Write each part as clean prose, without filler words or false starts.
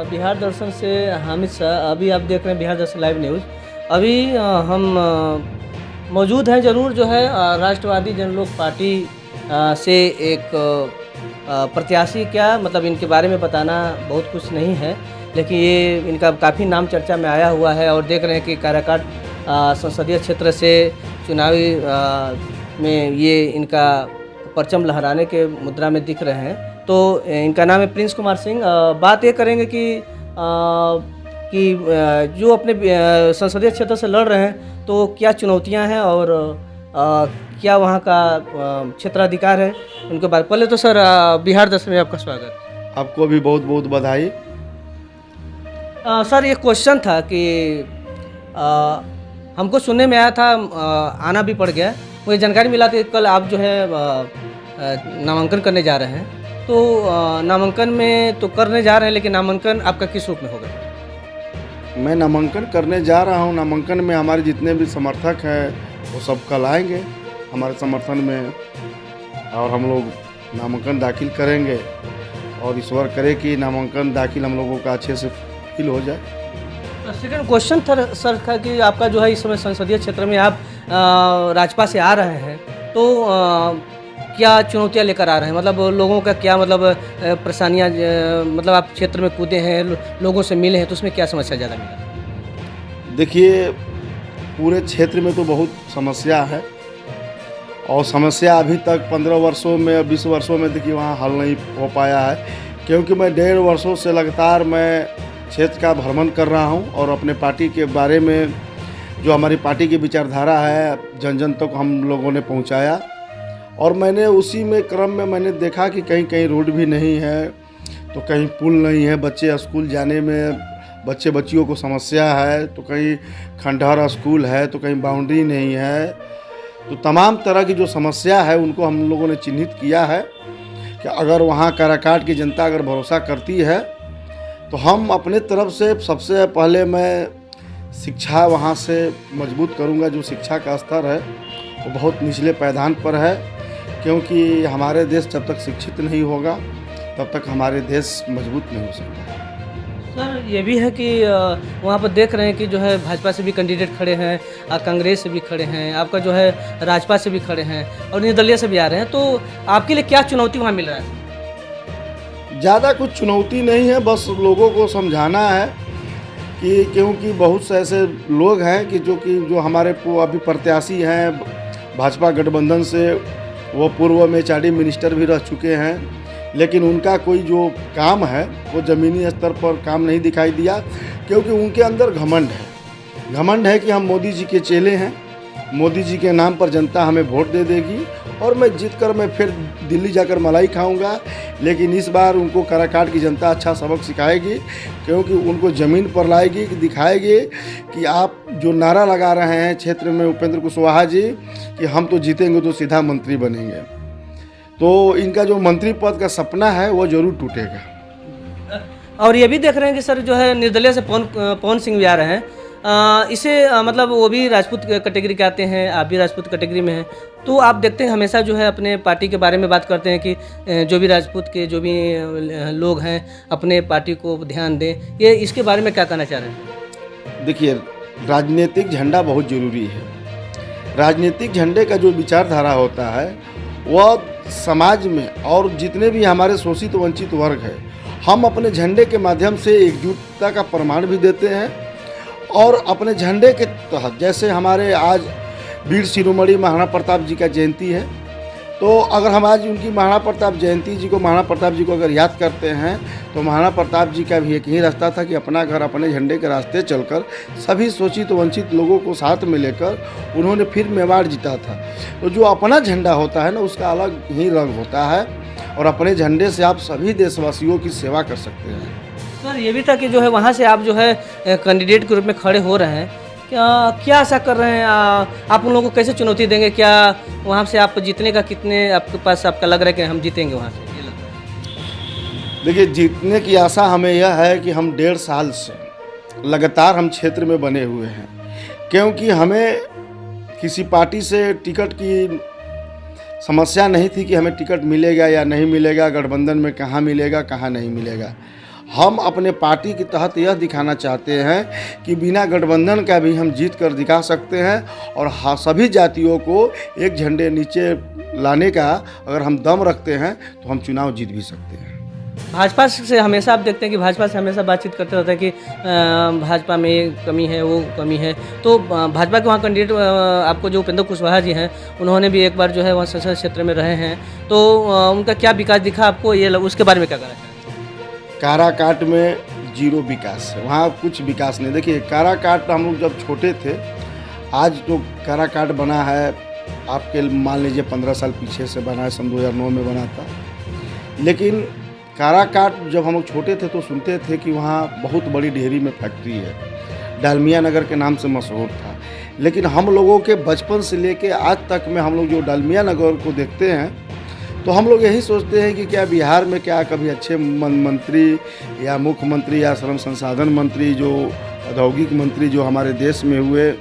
बिहार दर्शन से हामिद शाह। अभी आप देख रहे हैं बिहार दर्शन लाइव न्यूज़। अभी हम मौजूद हैं ज़रूर जो है राष्ट्रवादी जनलोक पार्टी से एक प्रत्याशी। क्या मतलब इनके बारे में बताना बहुत कुछ नहीं है, लेकिन ये इनका काफ़ी नाम चर्चा में आया हुआ है और देख रहे हैं कि काराकाट संसदीय क्षेत्र से चुनावी में ये इनका परचम लहराने के मुद्रा में दिख रहे हैं। तो इनका नाम है प्रिंस कुमार सिंह। बात ये करेंगे कि जो अपने संसदीय क्षेत्र से लड़ रहे हैं तो क्या चुनौतियां हैं और क्या वहां का क्षेत्राधिकार है, उनके बारे। पहले तो सर बिहार दर्शन में आपका स्वागत। आपको भी बहुत बहुत बधाई। सर ये क्वेश्चन था कि हमको सुनने में आया था, आना भी पड़ गया, मुझे जानकारी मिला कि कल आप जो है नामांकन करने जा रहे हैं। तो नामांकन में तो करने जा रहे हैं, लेकिन नामांकन आपका किस रूप में होगा? मैं नामांकन करने जा रहा हूं। नामांकन में हमारे जितने भी समर्थक हैं वो सब कल आएंगे हमारे समर्थन में, और हम लोग नामांकन दाखिल करेंगे और ईश्वर करे कि नामांकन दाखिल हम लोगों का अच्छे से फिल हो जाए। सेकंड क्वेश्चन था सर था कि आपका जो है इस समय संसदीय क्षेत्र में आप राजपा से आ रहे हैं, तो क्या चुनौतियां लेकर आ रहे हैं? मतलब लोगों का क्या मतलब परेशानियां, मतलब आप क्षेत्र में कूदे हैं, लोगों से मिले हैं, तो उसमें क्या समस्या ज़्यादा मिला? देखिए, पूरे क्षेत्र में तो बहुत समस्या है, और समस्या अभी तक 15 वर्षों में 20 वर्षों में देखिए वहाँ हल नहीं हो पाया है, क्योंकि मैं 1.5 वर्षों से लगातार मैं क्षेत्र का भ्रमण कर रहा हूँ और अपने पार्टी के बारे में, जो हमारी पार्टी की विचारधारा है, जन जन तक हम लोगों ने पहुँचाया। और मैंने उसी में क्रम में मैंने देखा कि कहीं कहीं रोड भी नहीं है, तो कहीं पुल नहीं है, बच्चे स्कूल जाने में बच्चे बच्चियों को समस्या है, तो कहीं खंडहर स्कूल है, तो कहीं बाउंड्री नहीं है। तो तमाम तरह की जो समस्या है उनको हम लोगों ने चिन्हित किया है कि अगर वहाँ काराकाट की जनता अगर भरोसा करती है तो हम अपने तरफ से सबसे पहले मैं शिक्षा वहाँ से मजबूत करूँगा। जो शिक्षा का स्तर है वो बहुत निचले पायदान पर है, क्योंकि हमारे देश जब तक शिक्षित नहीं होगा तब तक हमारे देश मजबूत नहीं हो सकता। सर ये भी है कि वहाँ पर देख रहे हैं कि जो है भाजपा से भी कैंडिडेट खड़े हैं, कांग्रेस से भी खड़े हैं, आपका जो है राजपा से भी खड़े हैं और निर्दलीय से भी आ रहे हैं, तो आपके लिए क्या चुनौती वहाँ मिल रहा है? ज़्यादा कुछ चुनौती नहीं है, बस लोगों को समझाना है कि क्योंकि बहुत से ऐसे लोग हैं कि जो हमारे अभी प्रत्याशी हैं भाजपा गठबंधन से, वो पूर्व में HRD मिनिस्टर भी रह चुके हैं, लेकिन उनका कोई जो काम है वो ज़मीनी स्तर पर काम नहीं दिखाई दिया, क्योंकि उनके अंदर घमंड है कि हम मोदी जी के चेले हैं, मोदी जी के नाम पर जनता हमें वोट दे देगी और मैं जीत कर मैं फिर दिल्ली जाकर मलाई खाऊंगा। लेकिन इस बार उनको काराकाट की जनता अच्छा सबक सिखाएगी, क्योंकि उनको ज़मीन पर लाएगी, कि दिखाएगी कि आप जो नारा लगा रहे हैं क्षेत्र में उपेंद्र कुशवाहा जी कि हम तो जीतेंगे तो सीधा मंत्री बनेंगे, तो इनका जो मंत्री पद का सपना है वो जरूर टूटेगा। और ये भी देख रहे हैं कि सर जो है निर्दलीय से पवन सिंह भी आ रहे हैं। इसे मतलब वो भी राजपूत कैटेगरी के आते हैं, आप भी राजपूत कैटेगरी में हैं, तो आप देखते हैं हमेशा जो है अपने पार्टी के बारे में बात करते हैं कि जो भी राजपूत के जो भी लोग हैं अपने पार्टी को ध्यान दें। ये इसके बारे में क्या कहना चाह रहे हैं? देखिए, राजनीतिक झंडा बहुत ज़रूरी है। राजनीतिक झंडे का जो विचारधारा होता है वह समाज में और जितने भी हमारे शोषित वंचित वर्ग है, हम अपने झंडे के माध्यम से एकजुटता का प्रमाण भी देते हैं। और अपने झंडे के तहत, जैसे हमारे आज वीर शिरोमणि महाराणा प्रताप जी का जयंती है, तो अगर हम आज उनकी महाराणा प्रताप जी को अगर याद करते हैं, तो महाराणा प्रताप जी का भी एक ही रास्ता था कि अपना घर अपने झंडे के रास्ते चलकर सभी शोषित वंचित लोगों को साथ में लेकर उन्होंने फिर मेवाड़ जीता था। तो जो अपना झंडा होता है ना, उसका अलग ही रंग होता है, और अपने झंडे से आप सभी देशवासियों की सेवा कर सकते हैं। सर ये भी था कि जो है वहाँ से आप जो है कैंडिडेट के रूप में खड़े हो रहे हैं, क्या आशा कर रहे हैं? आप उन लोगों को कैसे चुनौती देंगे? क्या वहाँ से आप जीतने का कितने आपके पास आपका लग रहा है कि हम जीतेंगे वहाँ से? ये लगता है। देखिए, जीतने की आशा हमें यह है कि हम 1.5 साल से लगातार हम क्षेत्र में बने हुए हैं, क्योंकि हमें किसी पार्टी से टिकट की समस्या नहीं थी कि हमें टिकट मिलेगा या नहीं मिलेगा, गठबंधन में कहाँ मिलेगा कहाँ नहीं मिलेगा। हम अपने पार्टी के तहत यह दिखाना चाहते हैं कि बिना गठबंधन का भी हम जीत कर दिखा सकते हैं और सभी जातियों को एक झंडे नीचे लाने का अगर हम दम रखते हैं तो हम चुनाव जीत भी सकते हैं। भाजपा से हमेशा आप देखते हैं कि भाजपा से हमेशा बातचीत करते रहते हैं कि भाजपा में ये कमी है, वो कमी है। तो भाजपा के वहाँ कैंडिडेट आपको जो उपेंद्र कुशवाहा जी हैं, उन्होंने भी एक बार जो है वहाँ संसदीय क्षेत्र में रहे हैं, तो उनका क्या विकास दिखा आपको, ये उसके बारे में क्या कहना चाहेंगे? काराकाट में जीरो विकास है, वहाँ कुछ विकास नहीं। देखिए काराकाट हम लोग जब छोटे थे, आज तो काराकाट बना है आपके मान लीजिए 15 साल पीछे से बना है, सन 2009 में बना था। लेकिन काराकाट जब हम लोग छोटे थे तो सुनते थे कि वहाँ बहुत बड़ी डेयरी में फैक्ट्री है, डालमिया नगर के नाम से मशहूर था। लेकिन हम लोगों के बचपन से लेके आज तक में हम लोग जो डालमिया नगर को देखते हैं तो हम लोग यही सोचते हैं कि क्या बिहार में क्या कभी अच्छे मंत्री या मुख्यमंत्री या श्रम संसाधन मंत्री, जो औद्योगिक मंत्री जो हमारे देश में हुए,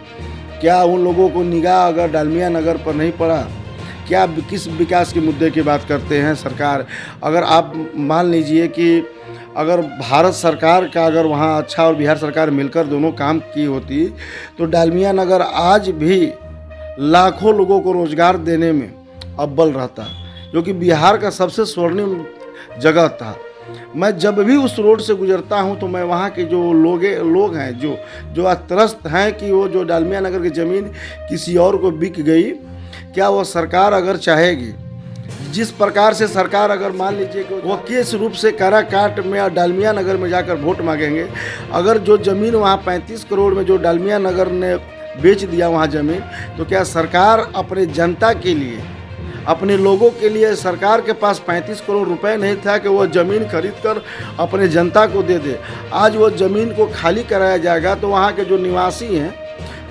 क्या उन लोगों को निगाह अगर डालमिया नगर पर नहीं पड़ा? क्या किस विकास के मुद्दे की बात करते हैं सरकार? अगर आप मान लीजिए कि अगर भारत सरकार का अगर वहाँ अच्छा और बिहार सरकार मिलकर दोनों काम की होती तो डालमिया नगर आज भी लाखों लोगों को रोजगार देने में अव्वल रहता, क्योंकि बिहार का सबसे स्वर्णिम जगह था। मैं जब भी उस रोड से गुजरता हूं तो मैं वहां के जो लोग हैं जो आज त्रस्त हैं कि वो जो डालमिया नगर की ज़मीन किसी और को बिक गई, क्या वो सरकार अगर चाहेगी, जिस प्रकार से सरकार अगर मान लीजिए कि वो किस रूप से काराकाट में और डालमिया नगर में जाकर वोट मांगेंगे, अगर जो ज़मीन वहाँ 35 करोड़ में जो डालमिया नगर ने बेच दिया वहाँ ज़मीन, तो क्या सरकार अपने जनता के लिए, अपने लोगों के लिए, सरकार के पास 35 करोड़ रुपए नहीं था कि वो ज़मीन खरीद कर अपने जनता को दे दे। आज वो ज़मीन को खाली कराया जाएगा तो वहाँ के जो निवासी हैं,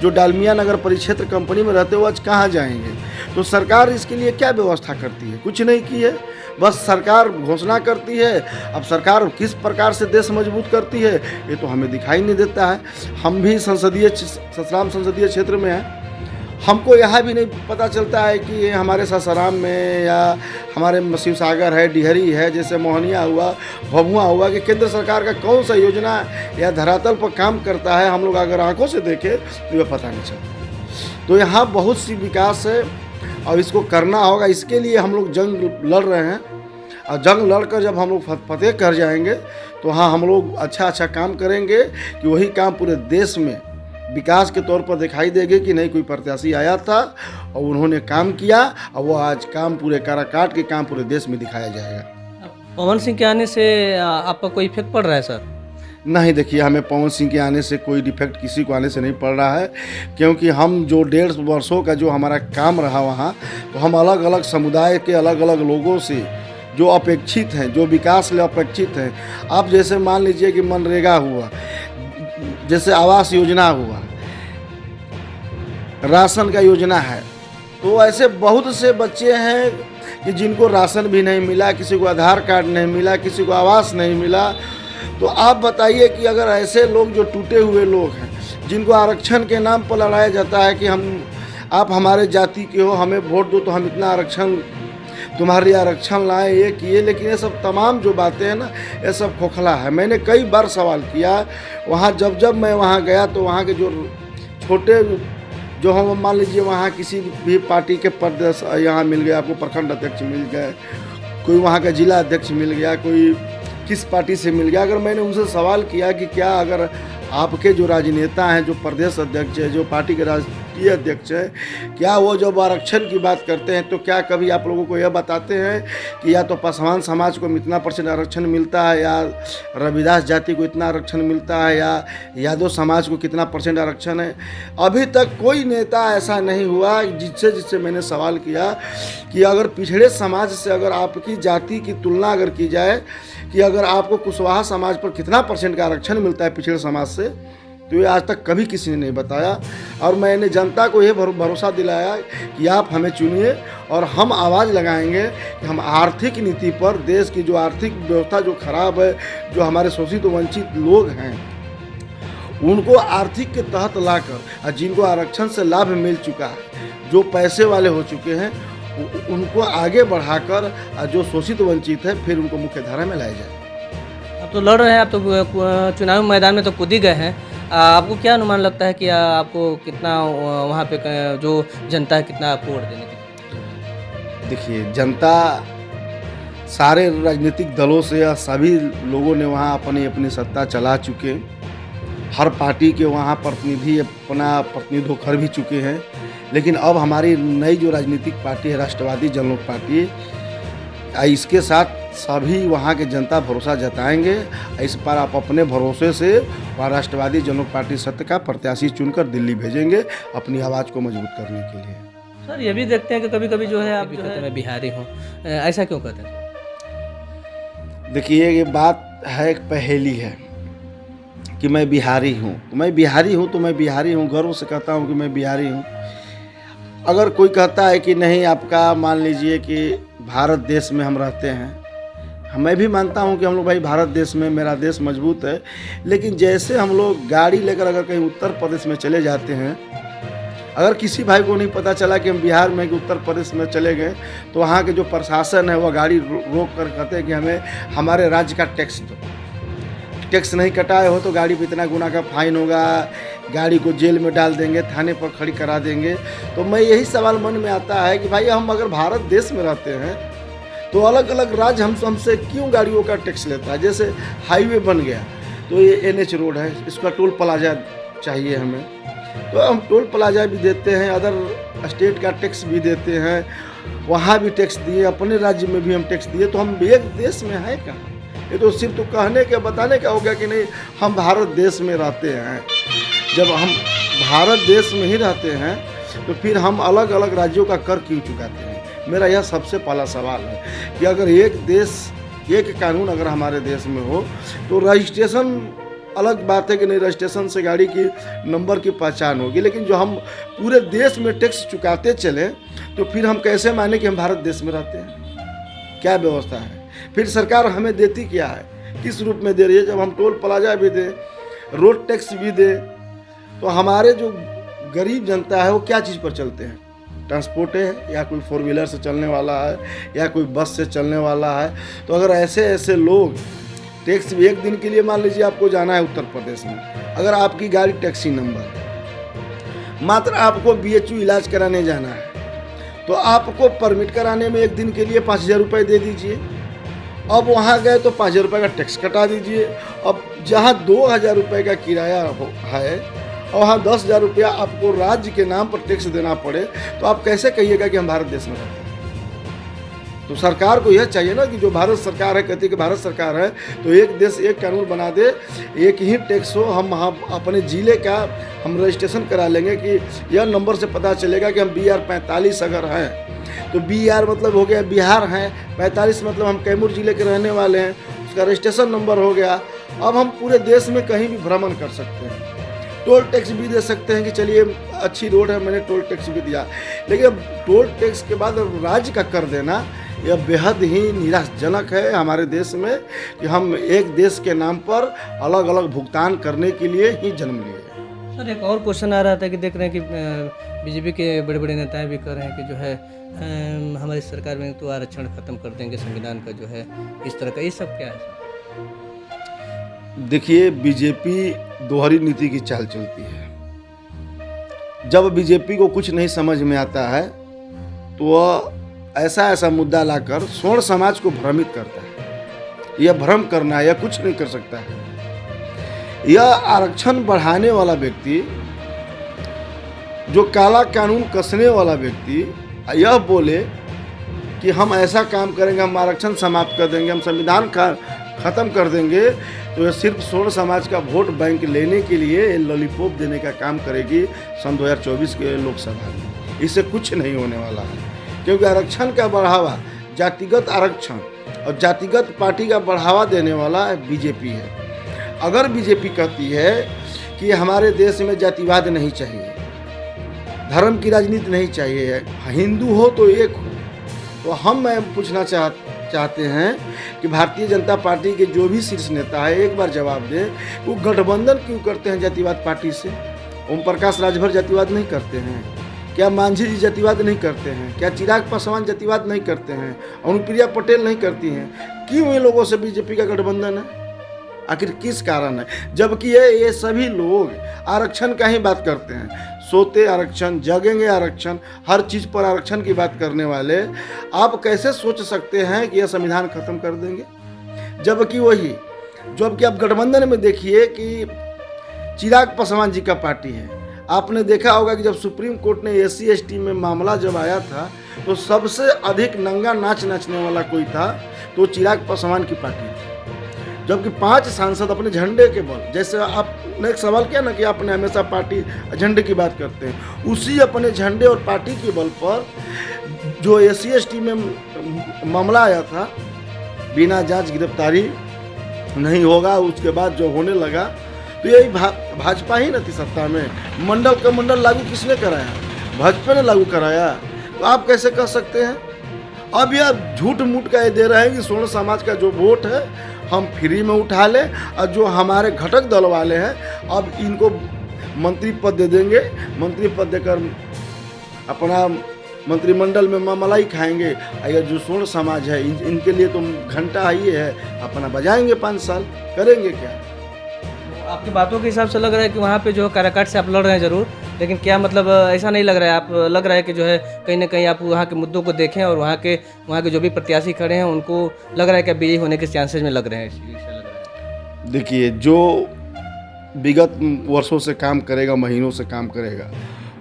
जो डालमिया नगर परिक्षेत्र कंपनी में रहते हैं, वो आज कहाँ जाएंगे? तो सरकार इसके लिए क्या व्यवस्था करती है? कुछ नहीं की है, बस सरकार घोषणा करती है। अब सरकार किस प्रकार से देश मजबूत करती है ये तो हमें दिखाई नहीं देता है। हम भी ससराम संसदीय क्षेत्र में हैं, हमको यहाँ भी नहीं पता चलता है कि हमारे सासाराम में या हमारे शिव सागर है, डिहरी है, जैसे मोहनिया हुआ, भभुआ हुआ, कि केंद्र सरकार का कौन सा योजना या धरातल पर काम करता है, हम लोग अगर आंखों से देखें तो ये पता नहीं चलता। तो यहाँ बहुत सी विकास है और इसको करना होगा। इसके लिए हम लोग जंग लड़ रहे हैं और जंग लड़कर जब हम लोग फतेह कर जाएंगे तो हाँ, हम लोग अच्छा काम करेंगे कि वही काम पूरे देश में विकास के तौर पर दिखाई देगी कि नहीं, कोई प्रत्याशी आया था और उन्होंने काम किया और वो आज काम पूरे काराकाट के काम पूरे देश में दिखाया जाएगा। पवन सिंह के आने से आपका कोई इफेक्ट पड़ रहा है सर? नहीं, देखिए हमें पवन सिंह के आने से कोई डिफेक्ट किसी को आने से नहीं पड़ रहा है, क्योंकि हम जो 1.5 वर्षों का जो हमारा काम रहा वहाँ, तो हम अलग अलग समुदाय के अलग अलग लोगों से जो अपेक्षित हैं, जो विकास लिए अपेक्षित हैं, आप जैसे मान लीजिए कि मनरेगा हुआ, जैसे आवास योजना हुआ, राशन का योजना है, तो ऐसे बहुत से बच्चे हैं कि जिनको राशन भी नहीं मिला, किसी को आधार कार्ड नहीं मिला, किसी को आवास नहीं मिला। तो आप बताइए कि अगर ऐसे लोग जो टूटे हुए लोग हैं, जिनको आरक्षण के नाम पर लड़ाया जाता है कि आप हमारे जाति के हो, हमें वोट दो तो हम इतना आरक्षण, तुम्हारे लिए आरक्षण लाए, ये किए, लेकिन ये सब तमाम जो बातें हैं ना, ये सब खोखला है। मैंने कई बार सवाल किया वहाँ, जब मैं वहाँ गया तो वहाँ के जो छोटे, जो हम मान लीजिए वहाँ किसी भी पार्टी के पद यहाँ मिल गया, आपको प्रखंड अध्यक्ष मिल गए, कोई वहाँ का जिला अध्यक्ष मिल गया, कोई किस पार्टी से मिल गया। अगर मैंने उनसे सवाल किया कि क्या अगर आपके जो राजनेता हैं, जो प्रदेश अध्यक्ष है, जो पार्टी के राष्ट्रीय अध्यक्ष है, क्या वो जब आरक्षण की बात करते हैं तो क्या कभी आप लोगों को यह बताते हैं कि या तो पासवान समाज को इतना % आरक्षण मिलता है, या रविदास जाति को इतना आरक्षण मिलता है, या यादव समाज को कितना % आरक्षण है? अभी तक कोई नेता ऐसा नहीं हुआ जिससे मैंने सवाल किया कि अगर पिछड़े समाज से अगर आपकी जाति की तुलना अगर की जाए कि अगर आपको कुशवाहा समाज पर कितना % का आरक्षण मिलता है पिछड़े समाज से, तो ये आज तक कभी किसी ने नहीं बताया। और मैंने जनता को ये भरोसा दिलाया कि आप हमें चुनिए और हम आवाज़ लगाएंगे कि हम आर्थिक नीति पर, देश की जो आर्थिक व्यवस्था जो खराब है, जो हमारे शोषित वंचित लोग हैं, उनको आर्थिक के तहत लाकर और जिनको आरक्षण से लाभ मिल चुका है, जो पैसे वाले हो चुके हैं, उनको आगे बढ़ाकर जो शोषित वंचित है फिर उनको मुख्य धारा में लाया जाए। तो लड़ रहे हैं आप, तो चुनावी मैदान में तो कूद ही गए हैं। आपको क्या अनुमान लगता है कि आपको कितना वहाँ पे जो जनता है कितना आपको वोट देने की? देखिए, जनता सारे राजनीतिक दलों से या सभी लोगों ने वहाँ अपनी अपनी सत्ता चला चुके। हर पार्टी के वहाँ प्रतिनिधि अपना प्रतिनिधित्व कर भी चुके हैं। लेकिन अब हमारी नई जो राजनीतिक पार्टी है, राष्ट्रवादी जनलोक पार्टी, इसके साथ सभी वहाँ के जनता भरोसा जताएंगे। इस पर आप अपने भरोसे से वहाँ राष्ट्रवादी जनलोक पार्टी सत्य का प्रत्याशी चुनकर दिल्ली भेजेंगे अपनी आवाज़ को मजबूत करने के लिए। सर ये भी देखते हैं कि कभी कभी जो है आप कहते हैं मैं बिहारी हूँ, ऐसा क्यों कहते हैं? देखिए, ये बात है, एक पहेली है कि मैं बिहारी हूँ। मैं बिहारी हूँ तो मैं बिहारी हूँ, गर्व से कहता हूँ कि मैं बिहारी हूँ। अगर कोई कहता है कि नहीं, आपका मान लीजिए कि भारत देश में हम रहते हैं, मैं भी मानता हूँ कि हम लोग भाई भारत देश में, मेरा देश मजबूत है। लेकिन जैसे हम लोग गाड़ी लेकर अगर कहीं उत्तर प्रदेश में चले जाते हैं, अगर किसी भाई को नहीं पता चला कि हम बिहार में कि उत्तर प्रदेश में चले गए, तो वहाँ के जो प्रशासन है वह गाड़ी रोक कर कहते हैं कि हमें हमारे राज्य का टैक्स दो। टैक्स नहीं कटाए हो तो गाड़ी पर इतना गुना का फाइन होगा, गाड़ी को जेल में डाल देंगे, थाने पर खड़ी करा देंगे। तो मैं यही सवाल मन में आता है कि भाई हम अगर भारत देश में रहते हैं तो अलग अलग राज्य हमसे क्यों गाड़ियों का टैक्स लेता है? जैसे हाईवे बन गया तो ये NH रोड है, इसका टोल प्लाजा चाहिए हमें, तो हम टोल प्लाजा भी देते हैं, अदर स्टेट का टैक्स भी देते हैं, वहाँ भी टैक्स दिए, अपने राज्य में भी हम टैक्स दिए। तो हम एक देश में हैं कहाँ? ये तो सिर्फ तो कहने के बताने का हो गया कि नहीं हम भारत देश में रहते हैं। जब हम भारत देश में ही रहते हैं तो फिर हम अलग अलग राज्यों का कर क्यों चुकाते हैं? मेरा यह सबसे पहला सवाल है कि अगर एक देश एक कानून अगर हमारे देश में हो तो रजिस्ट्रेशन अलग बात है कि नहीं, रजिस्ट्रेशन से गाड़ी की नंबर की पहचान होगी। लेकिन जो हम पूरे देश में टैक्स चुकाते चले तो फिर हम कैसे माने कि हम भारत देश में रहते हैं? क्या व्यवस्था है? फिर सरकार हमें देती क्या है, किस रूप में दे रही है? जब हम टोल प्लाजा भी दें, रोड टैक्स भी दें, तो हमारे जो गरीब जनता है वो क्या चीज़ पर चलते हैं? ट्रांसपोर्ट है, या कोई 4 व्हीलर से चलने वाला है, या कोई बस से चलने वाला है। तो अगर ऐसे ऐसे लोग टैक्स भी, एक दिन के लिए मान लीजिए आपको जाना है उत्तर प्रदेश में, अगर आपकी गाड़ी टैक्सी नंबर, मात्र आपको BHU इलाज कराने जाना है, तो आपको परमिट कराने में एक दिन के लिए 5,000 रुपये दे दीजिए। अब वहाँ गए तो 5,000 रुपये का टैक्स कटा दीजिए। अब जहाँ 2,000 रुपये का किराया है और वहाँ 10,000 रुपया आपको राज्य के नाम पर टैक्स देना पड़े, तो आप कैसे कहिएगा कि हम भारत देश में रहते हैं? तो सरकार को यह चाहिए ना कि जो भारत सरकार है, कहती है कि भारत सरकार है, तो एक देश एक कानून बना दे, एक ही टैक्स हो। हम अपने ज़िले का हम रजिस्ट्रेशन करा लेंगे कि यह नंबर से पता चलेगा कि हम BR 45 अगर हैं तो BR मतलब हो गया बिहार हैं, 45 मतलब हम कैमूर ज़िले के रहने वाले हैं, उसका रजिस्ट्रेशन नंबर हो गया। अब हम पूरे देश में कहीं भी भ्रमण कर सकते हैं, टोल टैक्स भी दे सकते हैं कि चलिए अच्छी रोड है, मैंने टोल टैक्स भी दिया। लेकिन अब टोल टैक्स के बाद राज्य का कर देना, यह बेहद ही निराशाजनक है हमारे देश में कि हम एक देश के नाम पर अलग अलग भुगतान करने के लिए ही जन्म लिए। सर एक और क्वेश्चन आ रहा था कि देख रहे हैं कि BJP के बड़े बड़े नेताएं भी कह रहे हैं कि जो है हमारी सरकार में तो आरक्षण खत्म कर देंगे, संविधान का जो है इस तरह का, ये सब क्या है? देखिए, बीजेपी दोहरी नीति की चाल चलती है। जब बीजेपी को कुछ नहीं समझ में आता है तो वह ऐसा ऐसा मुद्दा लाकर स्वर्ण समाज को भ्रमित करता है। यह भ्रम करना है, यह कुछ नहीं कर सकता है। यह आरक्षण बढ़ाने वाला व्यक्ति, जो काला कानून कसने वाला व्यक्ति यह बोले कि हम ऐसा काम करेंगे, हम आरक्षण समाप्त कर देंगे, हम संविधान खत्म कर देंगे, तो यह सिर्फ स्वर्ण समाज का वोट बैंक लेने के लिए लॉलीपॉप देने का काम करेगी सन 2024 के लोकसभा में। इससे कुछ नहीं होने वाला है, क्योंकि आरक्षण का बढ़ावा, जातिगत आरक्षण और जातिगत पार्टी का बढ़ावा देने वाला बीजेपी है। अगर बीजेपी कहती है कि हमारे देश में जातिवाद नहीं चाहिए, धर्म की राजनीति नहीं चाहिए, हिंदू हो तो एक हो, तो हम पूछना चाहते हैं कि भारतीय जनता पार्टी के जो भी शीर्ष नेता है एक बार जवाब दें, वो गठबंधन क्यों करते हैं जातिवाद पार्टी से? ओम प्रकाश राजभर जातिवाद नहीं करते हैं क्या? मांझी जी जातिवाद नहीं करते हैं क्या? चिराग पासवान जातिवाद नहीं करते हैं? अनुप्रिया पटेल नहीं करती हैं? क्यों इन लोगों से बीजेपी का गठबंधन है? आखिर किस कारण है? जबकि ये सभी लोग आरक्षण का ही बात करते हैं, सोते आरक्षण, जगेंगे आरक्षण, हर चीज़ पर आरक्षण की बात करने वाले आप कैसे सोच सकते हैं कि यह संविधान खत्म कर देंगे? जबकि आप गठबंधन में देखिए कि चिराग पासवान जी का पार्टी है। आपने देखा होगा कि जब सुप्रीम कोर्ट ने SC/ST में मामला जब आया था तो सबसे अधिक नंगा नाच नाचने वाला कोई था तो चिराग पासवान की पार्टी थी। जबकि 5 सांसद अपने झंडे के बल, जैसे आपने एक सवाल किया ना कि आपने हमेशा पार्टी झंडे की बात करते हैं, उसी अपने झंडे और पार्टी के बल पर जो SC/ST में मामला आया था, बिना जांच गिरफ्तारी नहीं होगा, उसके बाद जो होने लगा तो यही भाजपा ही न थी सत्ता में। मंडल का मंडल लागू किसने कराया? भाजपा ने लागू कराया। तो आप कैसे कह सकते हैं? अब यह झूठ मूठ का ये दे रहे हैं कि स्वर्ण समाज का जो वोट है हम फ्री में उठा लें, और जो हमारे घटक दल वाले हैं अब इनको मंत्री पद दे देंगे, मंत्री पद देकर अपना मंत्रिमंडल में मलाई खाएंगे। अगर जो स्वर्ण समाज है इनके लिए तो घंटा ही है, अपना बजाएंगे 5 साल, करेंगे क्या? आपकी बातों के हिसाब से लग रहा है कि वहाँ पे जो काराकाट से आप लड़ रहे हैं ज़रूर, लेकिन क्या मतलब ऐसा नहीं लग रहा है? आप लग रहा है कि जो है कहीं ना कहीं आप वहाँ के मुद्दों को देखें और वहाँ के जो भी प्रत्याशी खड़े हैं उनको लग रहा है कि विजयी होने के चांसेस में लग रहे हैं, ऐसा लग रहा है। देखिए, जो विगत वर्षों से काम करेगा, महीनों से काम करेगा,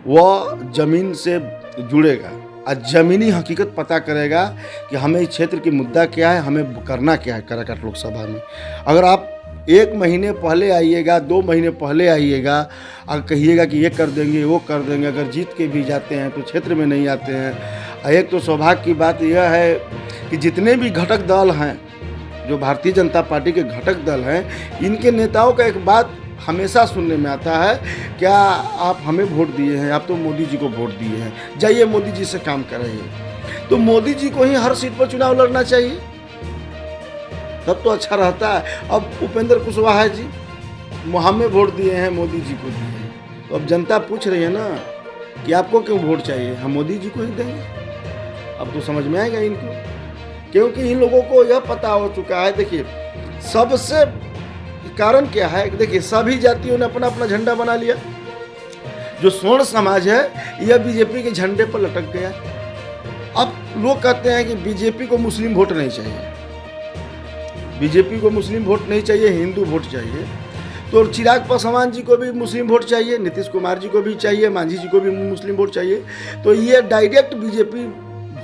वह ज़मीन से जुड़ेगा और ज़मीनी हकीकत पता करेगा कि हमें इस क्षेत्र की मुद्दा क्या है, हमें करना क्या है। काराकाट लोकसभा में अगर आप 1 महीने पहले आइएगा, 2 महीने पहले आइएगा और कहिएगा कि ये कर देंगे, वो कर देंगे, अगर जीत के भी जाते हैं तो क्षेत्र में नहीं आते हैं। एक तो सौभाग्य की बात यह है कि जितने भी घटक दल हैं, जो भारतीय जनता पार्टी के घटक दल हैं, इनके नेताओं का एक बात हमेशा सुनने में आता है, क्या आप हमें वोट दिए हैं? आप तो मोदी जी को वोट दिए हैं, जाइए मोदी जी से काम कराइए। तो मोदी जी को ही हर सीट पर चुनाव लड़ना चाहिए, तब तो अच्छा रहता है। अब उपेंद्र कुशवाहा जी हमें वोट दिए हैं, मोदी जी को दिए हैं, तो अब जनता पूछ रही है ना कि आपको क्यों वोट चाहिए? हम मोदी जी को ही देंगे। अब तो समझ में आएगा इनको, क्योंकि इन लोगों को यह पता हो चुका है। देखिए, सबसे कारण क्या है? देखिए, सभी जातियों ने अपना अपना झंडा बना लिया। जो स्वर्ण समाज है यह बीजेपी के झंडे पर लटक गया। अब लोग कहते हैं कि बीजेपी को मुस्लिम वोट नहीं चाहिए, बीजेपी को मुस्लिम वोट नहीं चाहिए, हिंदू वोट चाहिए। तो चिराग पासवान जी को भी मुस्लिम वोट चाहिए, नीतीश कुमार जी को भी चाहिए, मांझी जी को भी मुस्लिम वोट चाहिए। तो ये डायरेक्ट बीजेपी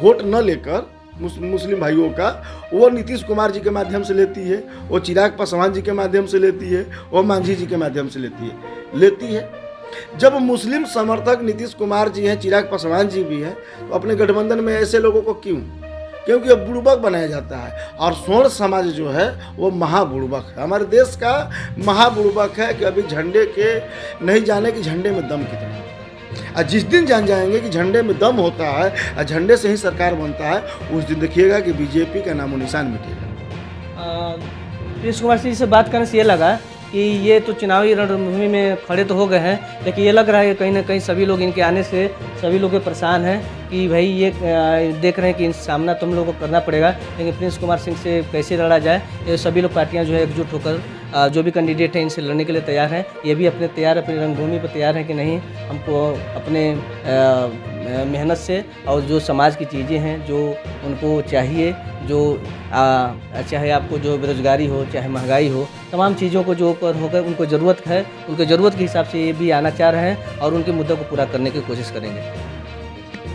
वोट न लेकर मुस्लिम भाइयों का वो नीतीश कुमार जी के माध्यम से लेती है, वो चिराग पासवान जी के माध्यम से लेती है, वो मांझी जी के माध्यम से लेती है। जब मुस्लिम समर्थक नीतीश कुमार जी हैं, चिराग पासवान जी भी हैं, तो अपने गठबंधन में ऐसे लोगों को क्यों? क्योंकि अब बुड़बक बनाया जाता है। और स्वर्ण समाज जो है वो महाबुड़बक है, हमारे देश का महाबुड़बक है कि अभी झंडे के नहीं जाने कि झंडे में दम कितना है। और जिस दिन जान जाएंगे कि झंडे में दम होता है और झंडे से ही सरकार बनता है, उस दिन देखिएगा कि बीजेपी का नामो निशान मिटेगा। प्रिंस कुमार सिंह से बात करने से ये लगा कि ये तो चुनावी रणभूमि में खड़े तो हो गए हैं, लेकिन ये लग रहा है कि कहीं ना कहीं सभी लोग इनके आने से सभी लोग परेशान हैं कि भाई ये देख रहे हैं कि सामना तुम लोगों को करना पड़ेगा, लेकिन प्रिंस कुमार सिंह से कैसे लड़ा जाए। ये सभी लोग पार्टियां जो है एकजुट होकर जो भी कैंडिडेट हैं इनसे लड़ने के लिए तैयार हैं। ये भी अपनी रंगभूमि पर तैयार हैं कि नहीं, हमको अपने मेहनत से और जो समाज की चीज़ें हैं जो उनको चाहिए, जो चाहे आपको जो बेरोजगारी हो, चाहे महंगाई हो, तमाम चीज़ों को जो ऊपर होकर उनको ज़रूरत है, उनके ज़रूरत के हिसाब से ये भी आना चाह रहे हैं और उनके मुद्दों को पूरा करने की कोशिश करेंगे।